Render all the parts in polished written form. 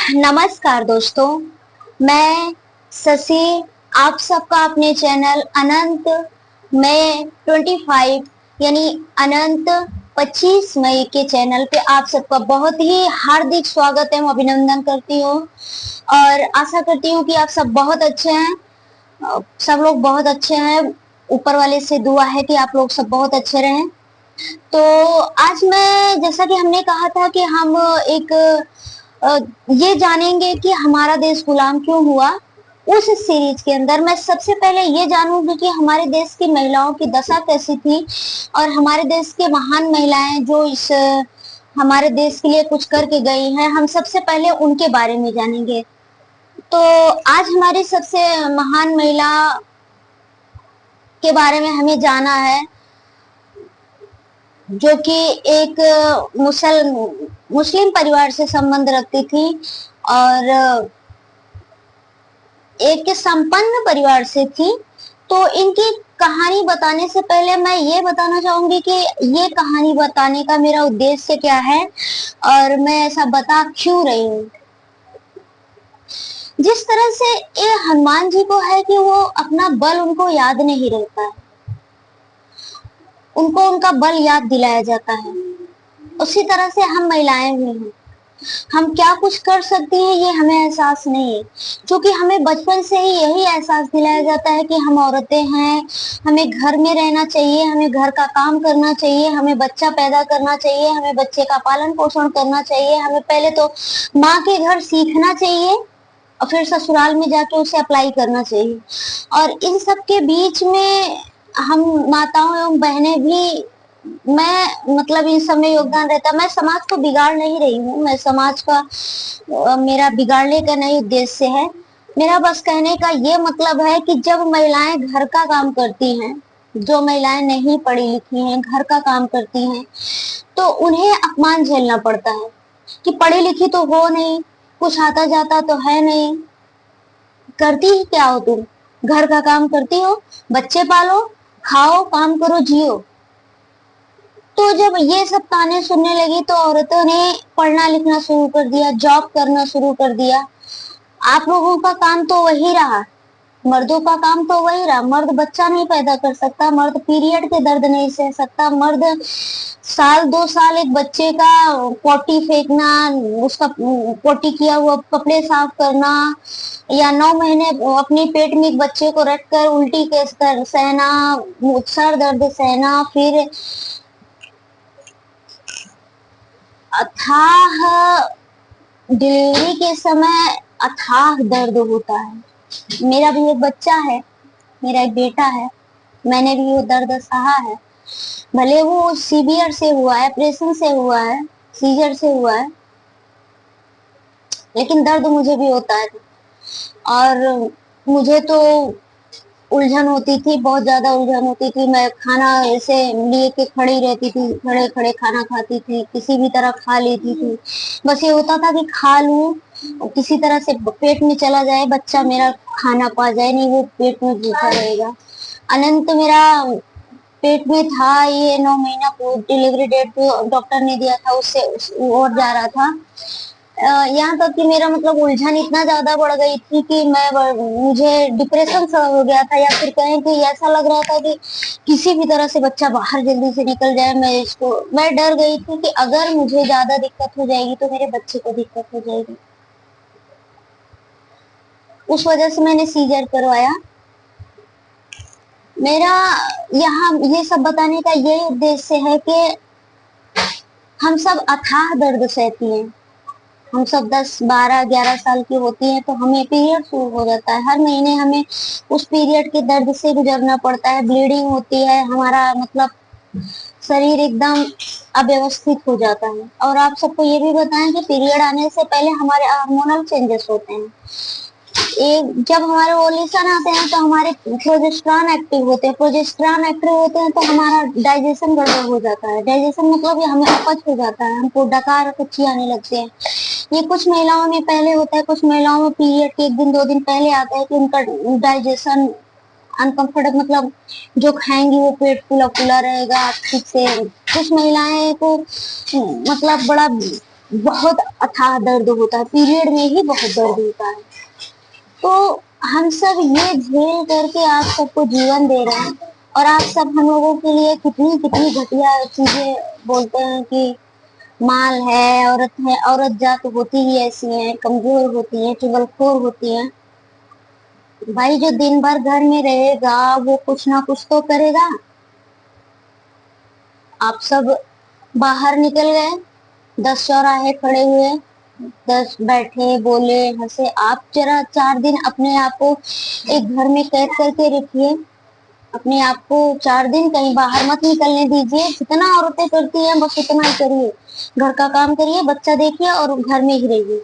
नमस्कार दोस्तों, मैं शशि आप सबका अपने चैनल अनंत मई 25 यानी अनंत 25 मई के चैनल पे आप सबका बहुत ही हार्दिक स्वागत एवं अभिनंदन करती हूँ और आशा करती हूँ कि आप सब बहुत अच्छे हैं। सब लोग बहुत अच्छे हैं। ऊपर वाले से दुआ है कि आप लोग सब बहुत अच्छे रहें। तो आज मैं जैसा कि हमने कहा था कि हम एक ये जानेंगे कि हमारा देश गुलाम क्यों हुआ। उस सीरीज के अंदर मैं सबसे पहले ये जानूंगी कि हमारे देश की महिलाओं की दशा कैसी थी और हमारे देश के महान महिलाएं जो इस हमारे देश के लिए कुछ करके गई हैं, हम सबसे पहले उनके बारे में जानेंगे। तो आज हमारी सबसे महान महिला के बारे में हमें जाना है, जो कि एक मुस्लिम परिवार से संबंध रखती थी और एक संपन्न परिवार से थी। तो इनकी कहानी बताने से पहले मैं ये बताना चाहूंगी कि ये कहानी बताने का मेरा उद्देश्य क्या है और मैं ऐसा बता क्यों रही हूँ। जिस तरह से ये हनुमान जी को है कि वो अपना बल उनको याद नहीं रहता है, उनको उनका बल याद दिलाया जाता है, उसी तरह से हम महिलाएं भी हैं। हम क्या कुछ कर सकती हैं ये हमें एहसास नहीं है, क्योंकि हमें बचपन से ही यही एहसास दिलाया जाता है कि हम औरतें हैं, हमें घर में रहना चाहिए, हमें घर का काम करना चाहिए, हमें बच्चा पैदा करना चाहिए, हमें बच्चे का पालन पोषण करना चाहिए, हमें पहले तो माँ के घर सीखना चाहिए और फिर ससुराल में जाके उसे अप्लाई करना चाहिए। और इन सब के बीच में हम माताओं एवं बहनें भी, मैं मतलब इन सब में योगदान रहता है। मैं समाज को बिगाड़ नहीं रही हूँ, मैं समाज का मेरा बिगाड़ने का नहीं उद्देश्य है। मेरा बस कहने का ये मतलब है कि जब महिलाएं घर का काम करती हैं, जो महिलाएं नहीं पढ़ी लिखी हैं घर का काम करती हैं, तो उन्हें अपमान झेलना पड़ता है कि पढ़ी लिखी तो हो नहीं, कुछ आता जाता तो है नहीं, करती ही क्या हो तुम, घर का काम करती हो, बच्चे पालो, खाओ, काम करो, जियो। तो जब ये सब ताने सुनने लगी तो औरतों ने पढ़ना लिखना शुरू कर दिया, जॉब करना शुरू कर दिया। आप लोगों का काम तो वही रहा, मर्दों का काम तो वही रहा। मर्द बच्चा नहीं पैदा कर सकता, मर्द पीरियड के दर्द नहीं सह सकता, मर्द साल 2 साल एक बच्चे का पोटी फेंकना, उसका पोटी किया हुआ कपड़े साफ करना, या 9 महीने अपने पेट में एक बच्चे को रखकर उल्टी के सहना, सर दर्द सहना, फिर अथाह डिलीवरी के समय अथाह दर्द होता है। मेरा भी एक बच्चा है, मेरा एक बेटा है, मैंने भी वो दर्द सहा है। भले वो सीवियर से हुआ है, ऑपरेशन से हुआ है, सीजर से हुआ है, लेकिन दर्द मुझे भी होता है। और मुझे तो उलझन होती थी, बहुत ज्यादा उलझन होती थी। मैं खाना ऐसे लिए के खड़ी रहती थी, खड़े खड़े खाना खाती थी, किसी भी तरह खा लेती थी। बस ये होता था कि खा लूं, किसी तरह से पेट में चला जाए, बच्चा मेरा खाना पा जाए, नहीं वो पेट में भूखा रहेगा। अनंत मेरा पेट में था, ये 9 महीना डिलीवरी डेट डॉक्टर ने दिया था, उससे और जा रहा था। यहाँ तक कि मेरा मतलब उलझन इतना ज्यादा बढ़ गई थी कि मुझे डिप्रेशन सा हो गया था, या फिर कहें कि ऐसा लग रहा था कि किसी भी तरह से बच्चा बाहर जल्दी से निकल जाए। मैं डर गई थी कि अगर मुझे ज्यादा दिक्कत हो जाएगी तो मेरे बच्चे को दिक्कत हो जाएगी। उस वजह से मैंने सीजर करवाया। मेरा यहाँ ये सब बताने का यही उद्देश्य है कि हम सब अथाह दर्द सहती हैं। हम सब 10, 12, 11 साल की होती हैं तो हमें पीरियड शुरू हो जाता है। हर महीने हमें उस पीरियड के दर्द से गुजरना पड़ता है, ब्लीडिंग होती है, हमारा मतलब शरीर एकदम अव्यवस्थित हो जाता है। और आप सबको ये भी बताएं कि पीरियड आने से पहले हमारे हार्मोनल चेंजेस होते हैं। एक जब हमारे ओव्यूलेशन आते हैं तो हमारे प्रोजेस्टेरॉन एक्टिव होते हैं, प्रोजेस्टेरॉन एक्टिव होते हैं तो हमारा डाइजेशन गड़बड़ हो जाता है। डाइजेशन मतलब हमें अपच हो जाता है, हमको डकार कच्ची आने लगते हैं। ये कुछ महिलाओं में पहले होता है, कुछ महिलाओं में पीरियड के 1 दिन 2 दिन पहले आता है कि उनका डाइजेशन अनकंफर्टेबल, मतलब जो खाएंगी वो पेट फूला फूला रहेगा ठीक से। कुछ महिलाएं को मतलब बड़ा बहुत अथाह दर्द होता है, पीरियड में ही बहुत दर्द होता है। तो हम सब ये झेल करके आप सबको जीवन दे रहे हैं, और आप सब हम लोगों के लिए कितनी कितनी घटिया चीजें बोलते हैं कि माल है, औरत जात होती ही ऐसी है, कमजोर होती है, चुगलखोर होती है। भाई जो दिन भर घर में रहेगा वो कुछ ना कुछ तो करेगा। आप सब बाहर निकल गए, 10 चौराहे खड़े हुए, 10 बैठे बोले हंसे। आप जरा 4 दिन अपने आप को एक घर में कैद करके रखिए, अपने आप को 4 दिन कहीं बाहर मत निकलने दीजिए। जितना औरतें करती हैं बस उतना ही करिए, घर का काम करिए, बच्चा देखिए और घर में ही रहिए।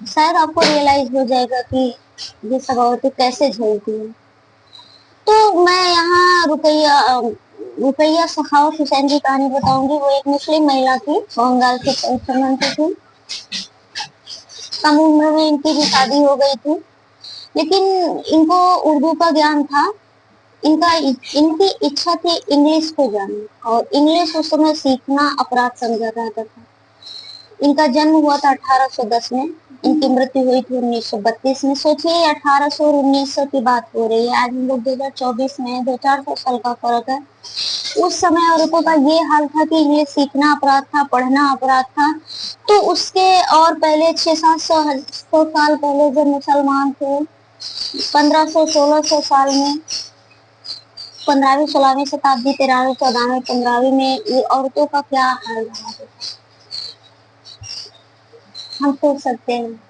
शायद आपको रियलाइज हो जाएगा कि ये सब औरतें कैसे झेलती हैं। तो मैं यहाँ रुकैया सखावत हुसैन की कहानी बताऊंगी। वो एक मुस्लिम महिला थी, बंगाल से संबंध थी। कम उम्र में इनकी भी शादी हो गई थी, लेकिन इनको उर्दू का ज्ञान था। इनकी इच्छा थी इंग्लिश को जानना, और इंग्लिश उस समय सीखना अपराध समझा जाता था। इनका जन्म हुआ था 1810 में, इनकी मृत्यु हुई थी 1932 में। सोचिए 1800 और 1900 की बात हो रही है, आज हम लोग 2024 में, 200-400 साल का फर्क है। उस समय औरतों का ये हाल था कि इंग्लिश सीखना अपराध था, पढ़ना अपराध था। तो उसके और पहले 600-700 साल पहले जब मुसलमान थे, 1500-1600 साल में, 15वीं-16वीं शताब्दी, 13वीं-14वीं 15वीं में ये औरतों का क्या हाल रहा है हम सोच सकते हैं।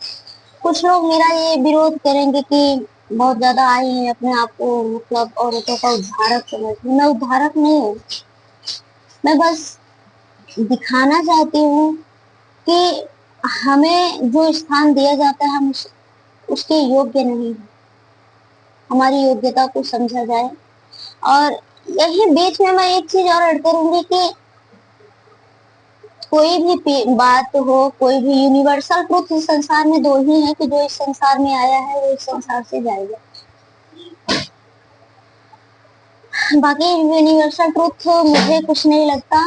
कुछ लोग मेरा ये विरोध करेंगे कि बहुत ज्यादा आई है अपने आप को, मतलब औरतों का उद्धारक समझ। मैं उद्धारक नहीं हूँ, मैं बस दिखाना चाहती हूँ कि हमें जो स्थान दिया जाता है हम उसके योग्य नहीं है। हमारी योग्यता को समझा जाए। और यही बीच में मैं एक चीज और ऐड करूंगी कि कोई भी बात हो, कोई भी यूनिवर्सल ट्रुथ इस संसार में दो ही है कि जो इस संसार में आया है वो इस संसार से जाएगा। बाकी यूनिवर्सल ट्रुथ मुझे कुछ नहीं लगता।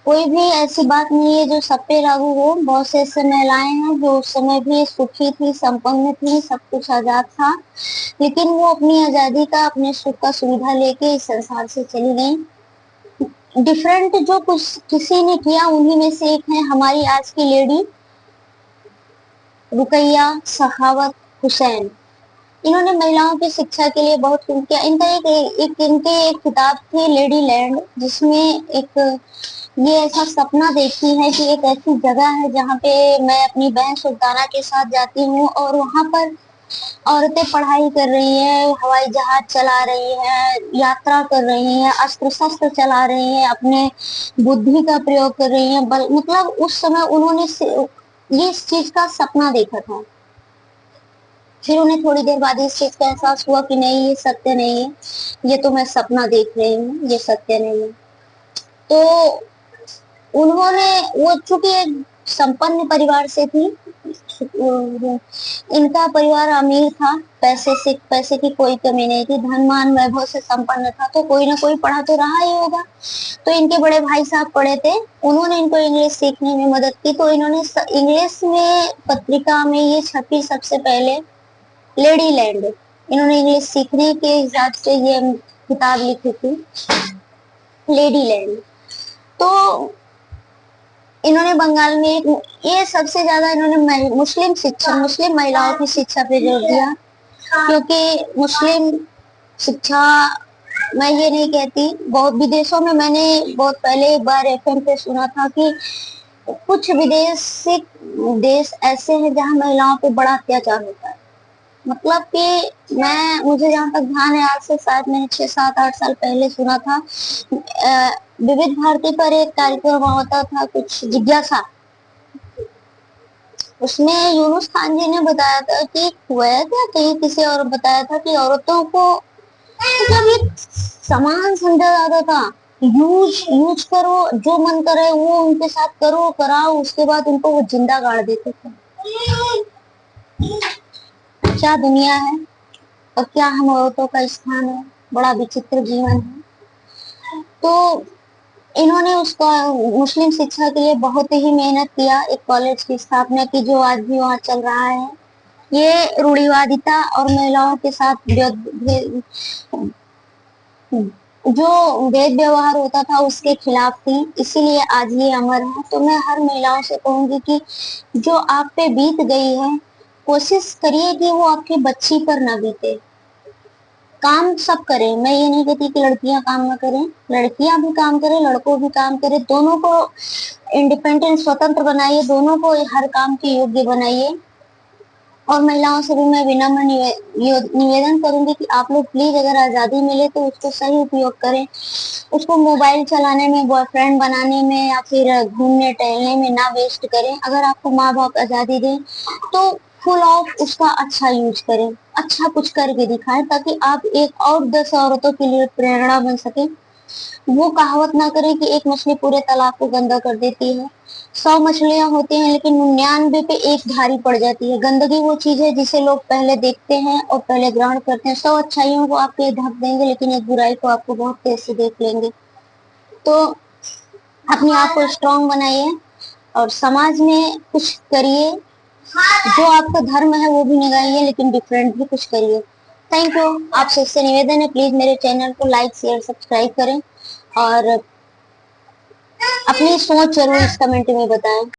कोई भी ऐसी बात नहीं है जो सब पे लागू हो। बहुत से ऐसे महिलाएं हैं जो उस समय भी सुखी थी, संपन्न थी, सब कुछ आजाद था, लेकिन वो अपनी आजादी का, अपने सुख का सुविधा लेके इस संसार से चली गई। डिफरेंट जो कुछ किसी ने किया उन्हीं में से एक है हमारी आज की लेडी रुकैया सखावत हुसैन। इन्होंने महिलाओं की शिक्षा के लिए बहुत कुछ किया। इनका इनके एक किताब थी लेडी लैंड, जिसमें एक ये ऐसा सपना देखती है कि एक ऐसी जगह है जहाँ पे मैं अपनी बहन सुल्ताना के साथ जाती हूँ, और वहां पर औरतें पढ़ाई कर रही हैं, हवाई जहाज चला रही हैं, यात्रा कर रही हैं, अस्त्र शस्त्र चला रही हैं, अपने बुद्धि का प्रयोग कर रही हैं। मतलब उस समय उन्होंने ये इस चीज का सपना देखा था। फिर उन्हें थोड़ी देर बाद इस चीज का एहसास हुआ कि नहीं, ये सत्य नहीं है, ये तो मैं सपना देख रही हूँ, ये सत्य नहीं है। तो उन्होंने, वो चूंकि एक संपन्न परिवार से थी, इनका परिवार अमीर था, पैसे की कोई कमी नहीं थी, धन मान वैभव से संपन्न था, तो कोई ना कोई पढ़ा तो रहा ही होगा। तो इनके बड़े भाई साहब पढ़े थे, उन्होंने इनको इंग्लिश सीखने में मदद की। तो इन्होंने इंग्लिश में पत्रिका में ये छपी सबसे पहले लेडी लैंड। इन्होंने इंग्लिश सीखने के हिसाब से ये किताब लिखी थी लेडी लैंड। तो इन्होंने बंगाल में ये सबसे ज्यादा इन्होंने मुस्लिम महिलाओं की शिक्षा पे जोर दिया, क्योंकि मुस्लिम शिक्षा, मैं ये नहीं कहती, बहुत विदेशों में मैंने बहुत पहले एक बार एफएम पे सुना था कि कुछ विदेशी देश ऐसे हैं जहाँ महिलाओं पे बड़ा अत्याचार होता है। मतलब कि मुझे जहाँ तक ध्यान है, आज से शायद मैंने 6-7-8 साल पहले सुना था, विविध भारती पर एक कार्यक्रम होता था कुछ जिज्ञासा, उसमें यूनुस खान जी ने बताया था कि हुआ क्या, कहीं किसी और बताया था कि औरतों को मतलब ये सामान समझा जाता था। यूज करो, जो मन करे वो उनके साथ करो, कराओ, उसके बाद उनको वो जिंदा गाड़ देते थे। क्या दुनिया है और क्या हम औरतों का स्थान है, बड़ा विचित्र जीवन है। तो इन्होंने उसको मुस्लिम शिक्षा के लिए बहुत ही मेहनत किया, एक कॉलेज की स्थापना की जो आज भी वहाँ चल रहा है। ये रूढ़िवादिता और महिलाओं के साथ जो वेद व्यवहार होता था उसके खिलाफ थी, इसीलिए आज ये अमर है। तो मैं हर महिलाओं से कहूंगी कि जो आप पे बीत गई है, कोशिश करिए कि वो आपकी बच्ची पर ना बीते। काम सब करें, मैं ये नहीं कहती कि लड़कियां काम ना करें, लड़कियां भी काम करें, लड़कों भी काम करें, दोनों को इंडिपेंडेंट स्वतंत्र बनाइए, दोनों को हर काम के योग्य बनाइए। और महिलाओं से भी मैं विनम्र निवेदन करूंगी कि आप लोग प्लीज अगर आजादी मिले तो उसको सही उपयोग करें, उसको मोबाइल चलाने में, बॉयफ्रेंड बनाने में या फिर घूमने टहलने में ना वेस्ट करें। अगर आपको माँ बाप आजादी दें तो फुल ऑफ उसका अच्छा यूज करें, अच्छा कुछ करके दिखाएं ताकि आप एक और 10 औरतों के लिए प्रेरणा बन सके। वो कहावत ना करें कि एक मछली पूरे तालाब को गंदा कर देती है। 100 मछलियां होती हैं लेकिन 99 पे एक भारी पड़ जाती है। गंदगी वो चीज है जिसे लोग पहले देखते हैं और पहले ग्रहण करते हैं। 100 अच्छाइयों को आपके ढक देंगे लेकिन एक बुराई को आपको बहुत तेज से देख लेंगे। तो अपने आप को स्ट्रांग बनाइए और समाज में कुछ करिए, जो आपका धर्म है वो भी निभाइए लेकिन डिफरेंट भी कुछ करिए। Thank you. आपसे इससे निवेदन है प्लीज मेरे चैनल को लाइक शेयर सब्सक्राइब करें और अपनी सोच जरूर इस कमेंट में बताएं।